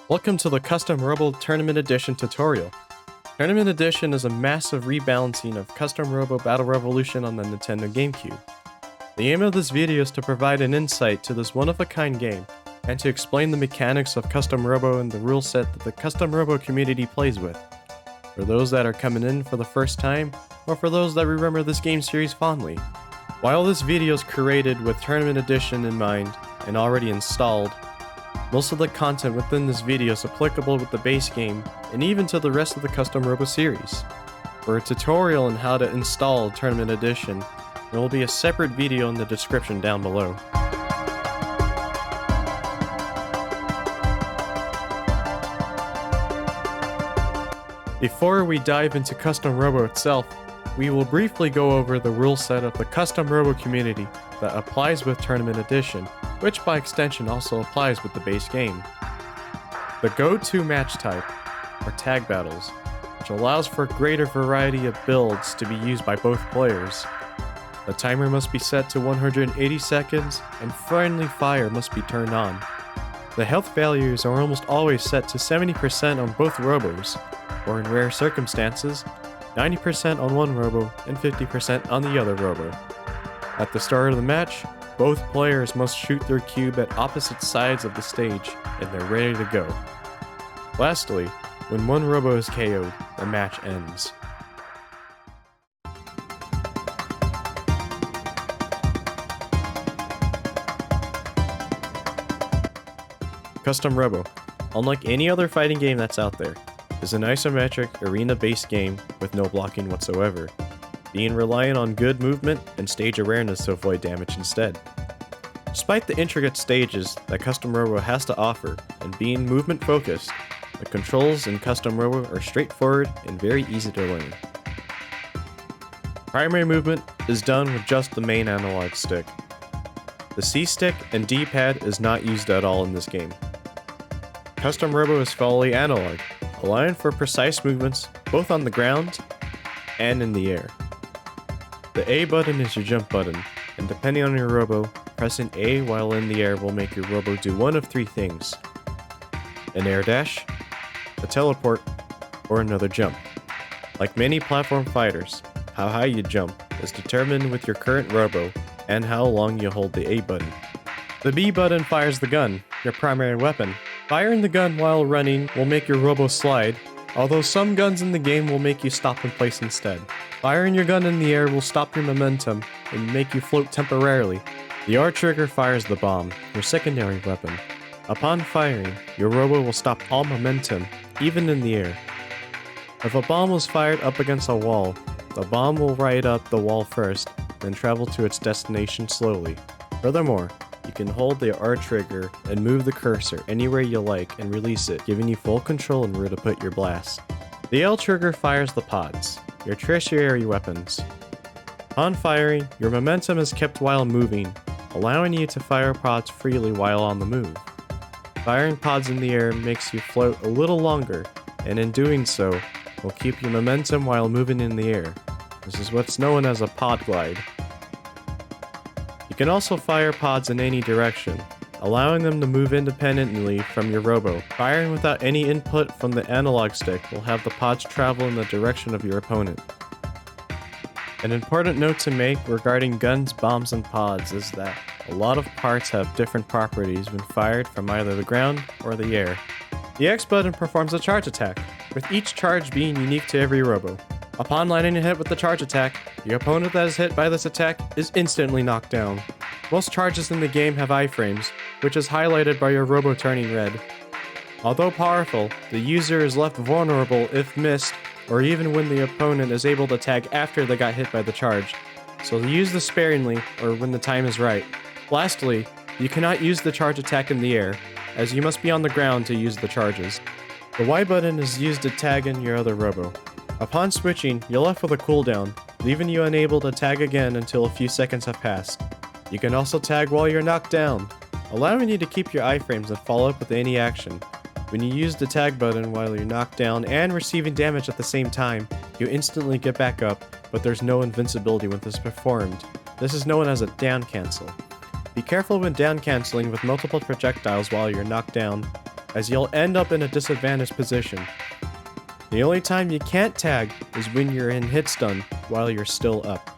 Welcome to the Custom Robo Tournament Edition tutorial. Tournament Edition is a massive rebalancing of Custom Robo Battle Revolution on the Nintendo Gamecube. The aim of this video is to provide an insight to this one-of-a-kind game, and to explain the mechanics of Custom Robo and the rule set that the Custom Robo community plays with, for those that are coming in for the first time, or for those that remember this game series fondly. While this video is created with Tournament Edition in mind, and already installed, most of the content within this video is applicable with the base game, and even to the rest of the Custom Robo series. For a tutorial on how to install Tournament Edition, there will be a separate video in the description down below. Before we dive into Custom Robo itself, we will briefly go over the rule set of the Custom Robo community that applies with Tournament Edition, which by extension also applies with the base game. The go-to match type are tag battles, which allows for a greater variety of builds to be used by both players. The timer must be set to 180 seconds, and friendly fire must be turned on. The health values are almost always set to 70% on both Robos, or in rare circumstances, 90% on one Robo and 50% on the other Robo. At the start of the match, both players must shoot their cube at opposite sides of the stage, and they're ready to go. Lastly, when one Robo is KO'd, the match ends. Custom Robo, unlike any other fighting game that's out there, is an isometric, arena-based game with no blocking whatsoever, being reliant on good movement and stage awareness to avoid damage instead. Despite the intricate stages that Custom Robo has to offer and being movement focused, the controls in Custom Robo are straightforward and very easy to learn. Primary movement is done with just the main analog stick. The C-stick and D-pad is not used at all in this game. Custom Robo is fully analog, allowing for precise movements both on the ground and in the air. The A button is your jump button, and depending on your Robo, pressing A while in the air will make your Robo do one of three things: an air dash, a teleport, or another jump. Like many platform fighters, how high you jump is determined with your current Robo and how long you hold the A button. The B button fires the gun, your primary weapon. Firing the gun while running will make your Robo slide, although some guns in the game will make you stop in place instead. Firing your gun in the air will stop your momentum and make you float temporarily. The R trigger fires the bomb, your secondary weapon. Upon firing, your Robo will stop all momentum, even in the air. If a bomb was fired up against a wall, the bomb will ride up the wall first, then travel to its destination slowly. Furthermore, you can hold the R trigger and move the cursor anywhere you like and release it, giving you full control on where to put your blast. The L trigger fires the pods, your tertiary weapons. Upon firing, your momentum is kept while moving, allowing you to fire pods freely while on the move. Firing pods in the air makes you float a little longer, and in doing so, will keep your momentum while moving in the air. This is what's known as a pod glide. You can also fire pods in any direction, allowing them to move independently from your Robo. Firing without any input from the analog stick will have the pods travel in the direction of your opponent. An important note to make regarding guns, bombs, and pods is that a lot of parts have different properties when fired from either the ground or the air. The X button performs a charge attack, with each charge being unique to every Robo. Upon landing a hit with the charge attack, the opponent that is hit by this attack is instantly knocked down. Most charges in the game have iframes, which is highlighted by your Robo turning red. Although powerful, the user is left vulnerable if missed, or even when the opponent is able to tag after they got hit by the charge, so use this sparingly or when the time is right. Lastly, you cannot use the charge attack in the air, as you must be on the ground to use the charges. The Y button is used to tag in your other Robo. Upon switching, you're left with a cooldown, leaving you unable to tag again until a few seconds have passed. You can also tag while you're knocked down, allowing you to keep your iframes and follow up with any action. When you use the tag button while you're knocked down and receiving damage at the same time, you instantly get back up, but there's no invincibility when this is performed. This is known as a down cancel. Be careful when down canceling with multiple projectiles while you're knocked down, as you'll end up in a disadvantaged position. The only time you can't tag is when you're in hit stun while you're still up.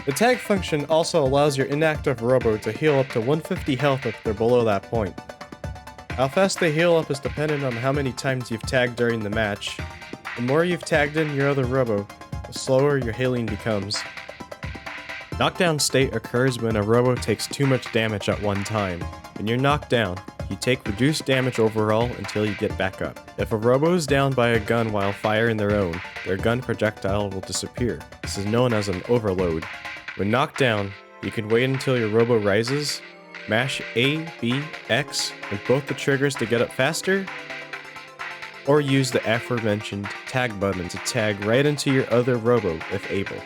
The tag function also allows your inactive Robo to heal up to 150 health if they're below that point. How fast they heal up is dependent on how many times you've tagged during the match. The more you've tagged in your other Robo, the slower your healing becomes. Knockdown state occurs when a Robo takes too much damage at one time. When you're knocked down, you take reduced damage overall until you get back up. If a Robo is down by a gun while firing their own, their gun projectile will disappear. This is known as an overload. When knocked down, you can wait until your Robo rises, mash A, B, X with both the triggers to get up faster, or use the aforementioned tag button to tag right into your other Robo if able.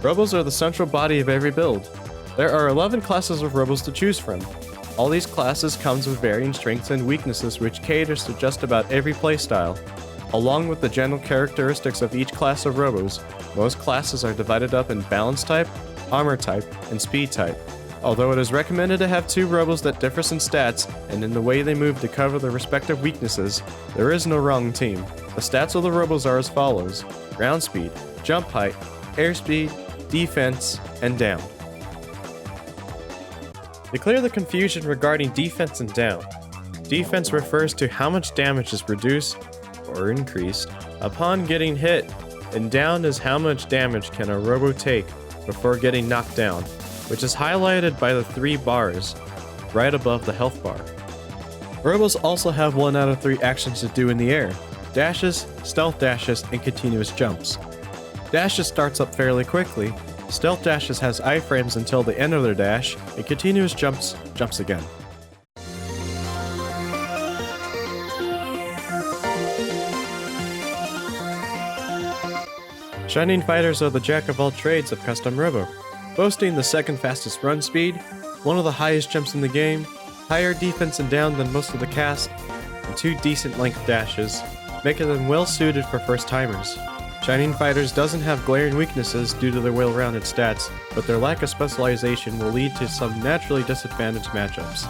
Robos are the central body of every build. There are 11 classes of Robos to choose from. All these classes comes with varying strengths and weaknesses which caters to just about every playstyle. Along with the general characteristics of each class of Robos, most classes are divided up in balance type, armor type, and speed type. Although it is recommended to have two Robos that differ in stats and in the way they move to cover their respective weaknesses, there is no wrong team. The stats of the Robos are as follows: ground speed, jump height, airspeed, defense, and down. To clear the confusion regarding defense and down, defense refers to how much damage is reduced or increased upon getting hit, and down is how much damage can a Robo take before getting knocked down, which is highlighted by the 3 bars right above the health bar. Robos also have 1 out of 3 actions to do in the air: dashes, stealth dashes, and continuous jumps. Dashes starts up fairly quickly, stealth dashes has iframes until the end of their dash, and continuous jumps again. Shining Fighters are the jack of all trades of Custom Robo, boasting the 2nd fastest run speed, one of the highest jumps in the game, higher defense and down than most of the cast, and 2 decent length dashes, making them well suited for first timers. Shining Fighters doesn't have glaring weaknesses due to their well-rounded stats, but their lack of specialization will lead to some naturally disadvantaged matchups.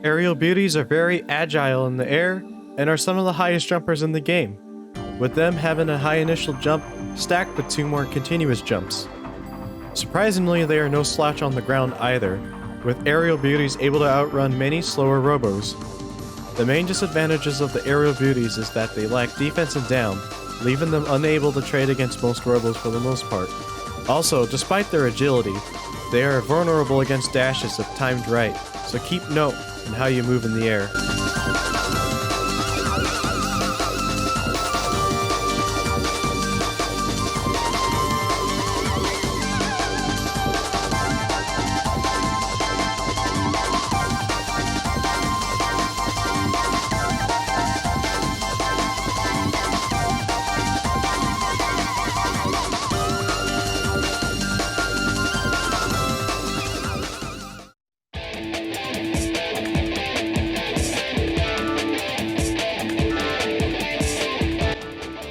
Aerial beauties are very agile in the air and are some of the highest jumpers in the game, with them having a high initial jump stacked with 2 more continuous jumps. Surprisingly, they are no slouch on the ground either, with aerial beauties able to outrun many slower Robos. The main disadvantages of the aerial beauties is that they lack defense and down, leaving them unable to trade against most Robos for the most part. Also, despite their agility, they are vulnerable against dashes if timed right, so keep note on how you move in the air.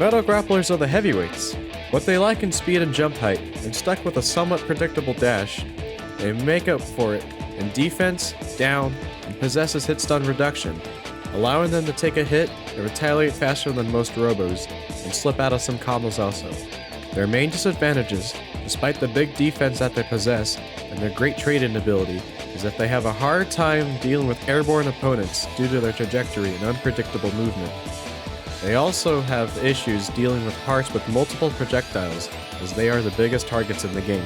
Metal Grapplers are the heavyweights. What they lack in speed and jump height, and stuck with a somewhat predictable dash, they make up for it in defense, down, and possesses hit stun reduction, allowing them to take a hit and retaliate faster than most Robos, and slip out of some combos also. Their main disadvantages, despite the big defense that they possess, and their great trade-in ability, is that they have a hard time dealing with airborne opponents due to their trajectory and unpredictable movement. They also have issues dealing with parts with multiple projectiles, as they are the biggest targets in the game.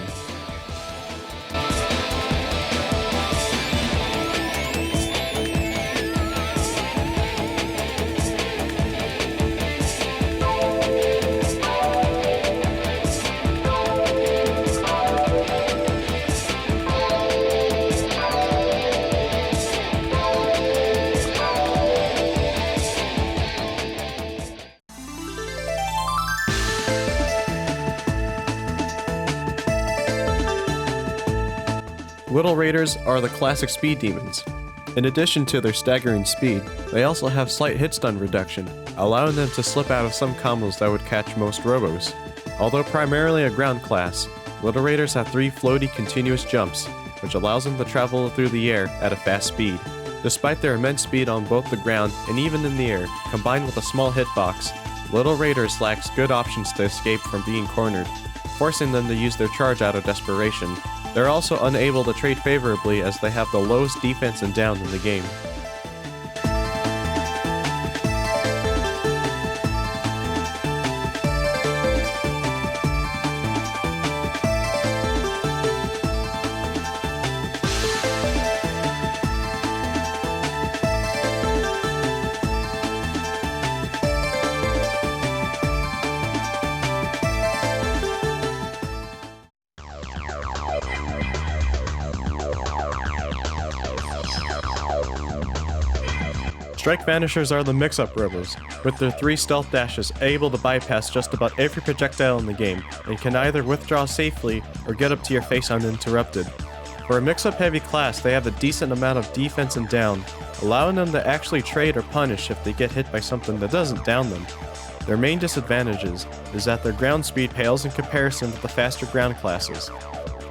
Little Raiders are the classic speed demons. In addition to their staggering speed, they also have slight hit stun reduction, allowing them to slip out of some combos that would catch most Robos. Although primarily a ground class, Little Raiders have 3 floaty continuous jumps, which allows them to travel through the air at a fast speed. Despite their immense speed on both the ground and even in the air, combined with a small hitbox, Little Raiders lacks good options to escape from being cornered, forcing them to use their charge out of desperation. They're also unable to trade favorably as they have the lowest defense and down in the game. Strike Vanishers are the mix-up Robos, with their 3 stealth dashes able to bypass just about every projectile in the game, and can either withdraw safely or get up to your face uninterrupted. For a mix-up heavy class, they have a decent amount of defense and down, allowing them to actually trade or punish if they get hit by something that doesn't down them. Their main disadvantages is that their ground speed pales in comparison to the faster ground classes,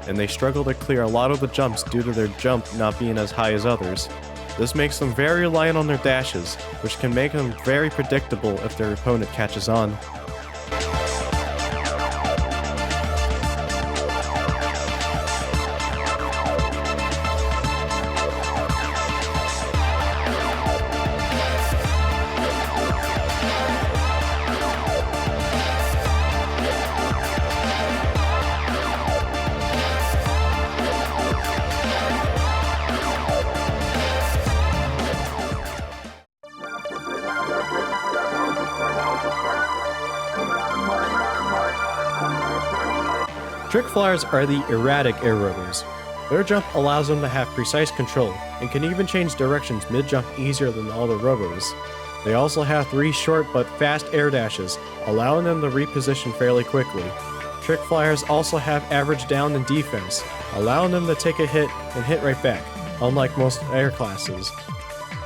and they struggle to clear a lot of the jumps due to their jump not being as high as others. This makes them very reliant on their dashes, which can make them very predictable if their opponent catches on. Trick Flyers are the erratic air Robos. Their jump allows them to have precise control, and can even change directions mid-jump easier than all the Robos. They also have 3 short but fast air dashes, allowing them to reposition fairly quickly. Trick Flyers also have average down and defense, allowing them to take a hit and hit right back, unlike most air classes.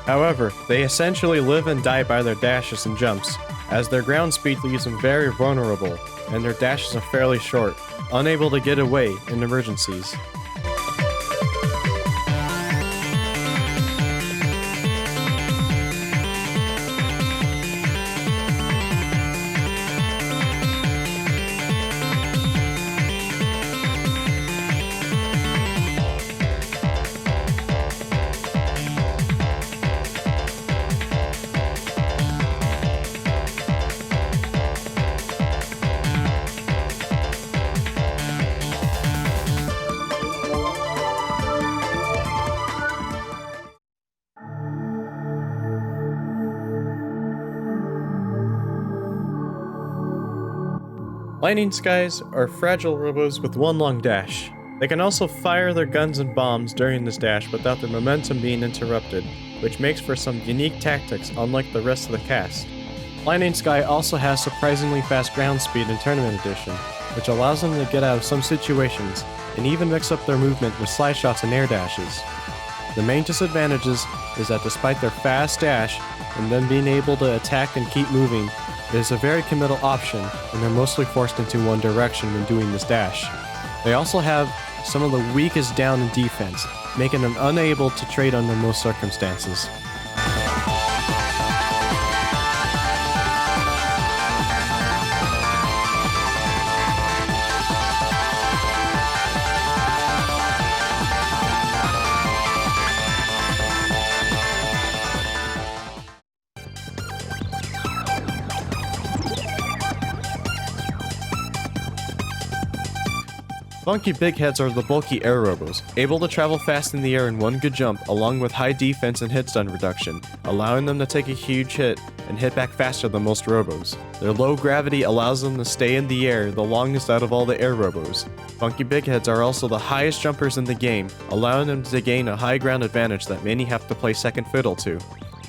However, they essentially live and die by their dashes and jumps, as their ground speed leaves them very vulnerable, and their dashes are fairly short, unable to get away in emergencies. Lightning Skies are fragile Robos with 1 long dash. They can also fire their guns and bombs during this dash without their momentum being interrupted, which makes for some unique tactics unlike the rest of the cast. Lightning Sky also has surprisingly fast ground speed in Tournament Edition, which allows them to get out of some situations and even mix up their movement with slide shots and air dashes. The main disadvantages is that despite their fast dash and them being able to attack and keep moving, it is a very committal option, and they're mostly forced into one direction when doing this dash. They also have some of the weakest down in defense, making them unable to trade under most circumstances. Funky Big Heads are the bulky air Robos, able to travel fast in the air in one good jump along with high defense and hit stun reduction, allowing them to take a huge hit and hit back faster than most Robos. Their low gravity allows them to stay in the air the longest out of all the air Robos. Funky Big Heads are also the highest jumpers in the game, allowing them to gain a high ground advantage that many have to play second fiddle to.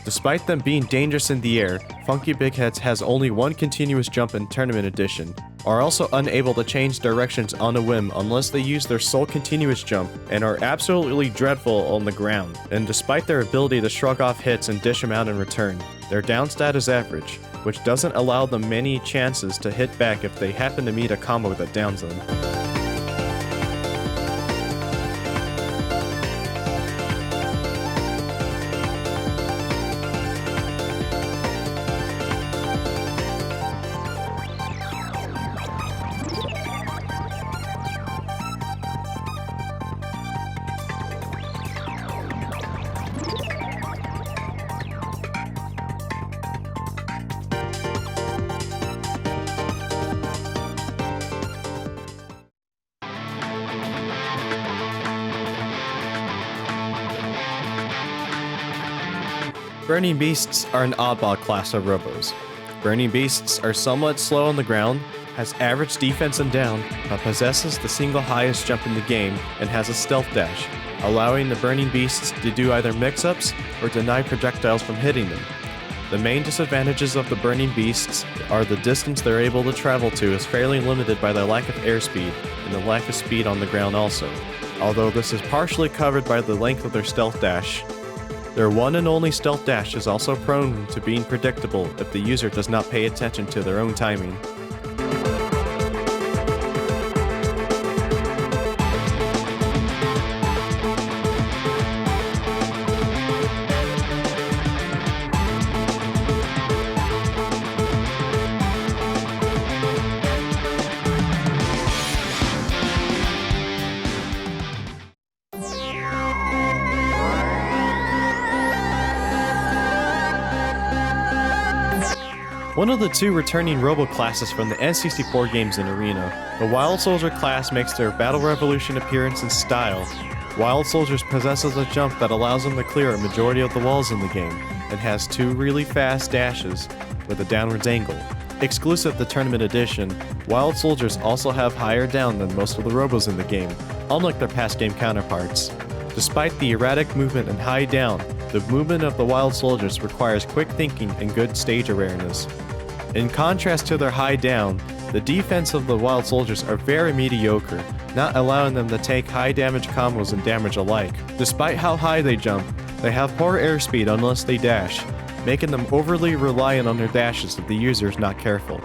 Despite them being dangerous in the air, Funky Big Heads has only 1 continuous jump in Tournament Edition, are also unable to change directions on a whim unless they use their sole continuous jump, and are absolutely dreadful on the ground. And despite their ability to shrug off hits and dish them out in return, their down stat is average, which doesn't allow them many chances to hit back if they happen to meet a combo that downs them. Burning Beasts are an oddball class of Robos. Burning Beasts are somewhat slow on the ground, has average defense and down, but possesses the single highest jump in the game and has a stealth dash, allowing the Burning Beasts to do either mix-ups or deny projectiles from hitting them. The main disadvantages of the Burning Beasts are the distance they're able to travel to is fairly limited by their lack of airspeed and the lack of speed on the ground also, although this is partially covered by the length of their stealth dash. Their one and only stealth dash is also prone to being predictable if the user does not pay attention to their own timing. One of the two returning Robo classes from the N64 games in Arena, the Wild Soldier class makes their Battle Revolution appearance in style. Wild Soldiers possesses a jump that allows them to clear a majority of the walls in the game, and has two really fast dashes with a downwards angle. Exclusive to Tournament Edition, Wild Soldiers also have higher down than most of the Robos in the game, unlike their past game counterparts. Despite the erratic movement and high down, the movement of the Wild Soldiers requires quick thinking and good stage awareness. In contrast to their high down, the defense of the Wild Soldiers are very mediocre, not allowing them to take high damage combos and damage alike. Despite how high they jump, they have poor airspeed unless they dash, making them overly reliant on their dashes if the user is not careful.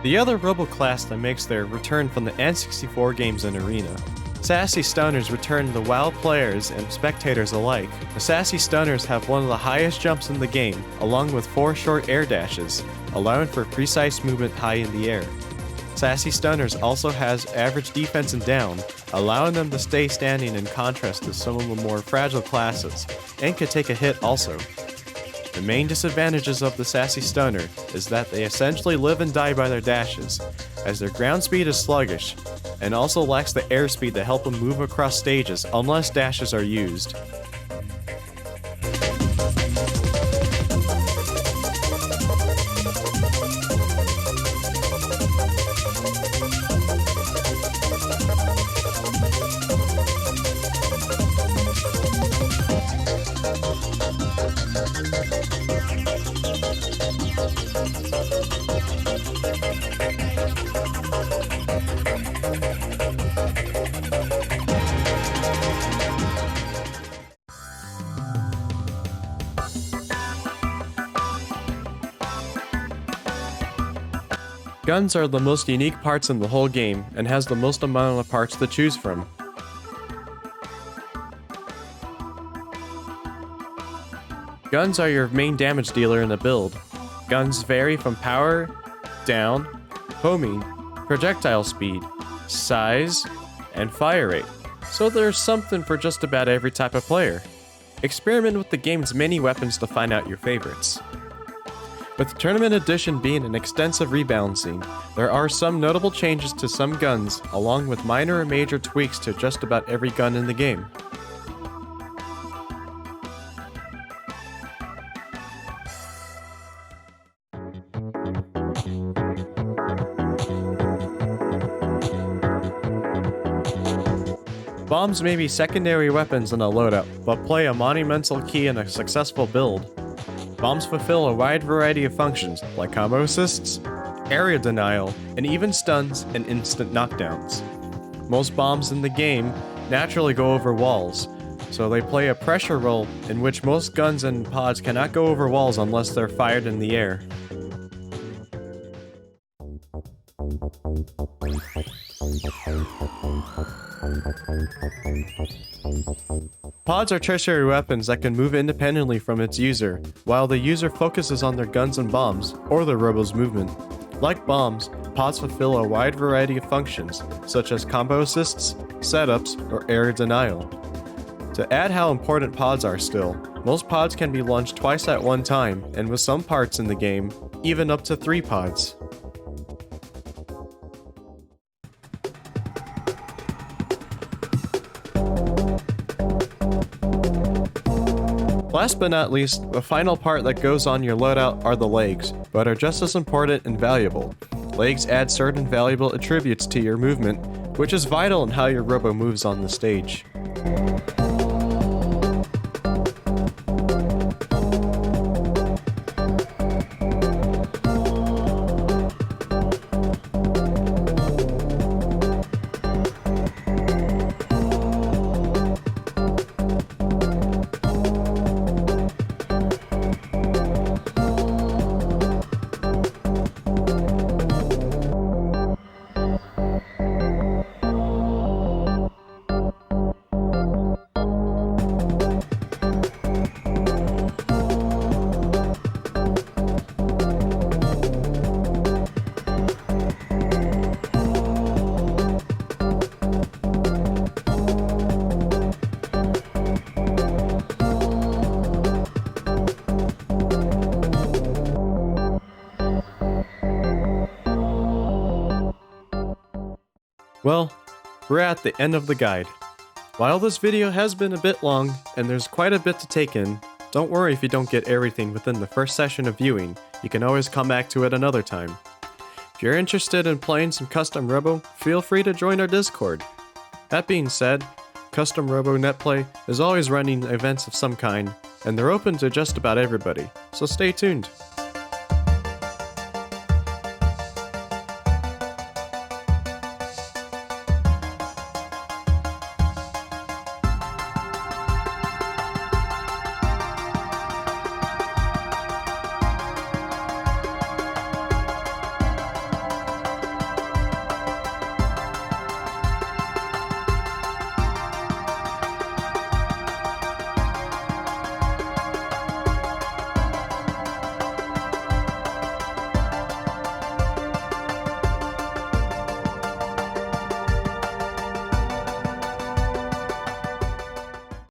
The other Robo class that makes their return from the N64 games in Arena. Sassy Stunners return to WoW players and spectators alike. The Sassy Stunners have one of the highest jumps in the game, along with 4 short air dashes, allowing for precise movement high in the air. Sassy Stunners also has average defense and down, allowing them to stay standing in contrast to some of the more fragile classes, and can take a hit also. The main disadvantages of the Sassy Stunner is that they essentially live and die by their dashes, as their ground speed is sluggish, and also lacks the airspeed to help them move across stages unless dashes are used. Guns are the most unique parts in the whole game, and has the most amount of parts to choose from. Guns are your main damage dealer in a build. Guns vary from power, down, homing, projectile speed, size, and fire rate, so there's something for just about every type of player. Experiment with the game's many weapons to find out your favorites. With Tournament Edition being an extensive rebalancing, there are some notable changes to some guns, along with minor and major tweaks to just about every gun in the game. Bombs may be secondary weapons in a loadout, but play a monumental key in a successful build. Bombs fulfill a wide variety of functions, like combo assists, area denial, and even stuns and instant knockdowns. Most bombs in the game naturally go over walls, so they play a pressure role in which most guns and pods cannot go over walls unless they're fired in the air. Pods are tertiary weapons that can move independently from its user, while the user focuses on their guns and bombs, or the Robo's movement. Like bombs, pods fulfill a wide variety of functions, such as combo assists, setups, or area denial. To add how important pods are still, most pods can be launched twice at one time, and with some parts in the game, even up to 3 pods. Last but not least, the final part that goes on your loadout are the legs, but are just as important and valuable. Legs add certain valuable attributes to your movement, which is vital in how your Robo moves on the stage. Well, we're at the end of the guide. While this video has been a bit long, and there's quite a bit to take in, don't worry if you don't get everything within the first session of viewing, you can always come back to it another time. If you're interested in playing some Custom Robo, feel free to join our Discord. That being said, Custom Robo Netplay is always running events of some kind, and they're open to just about everybody, so stay tuned.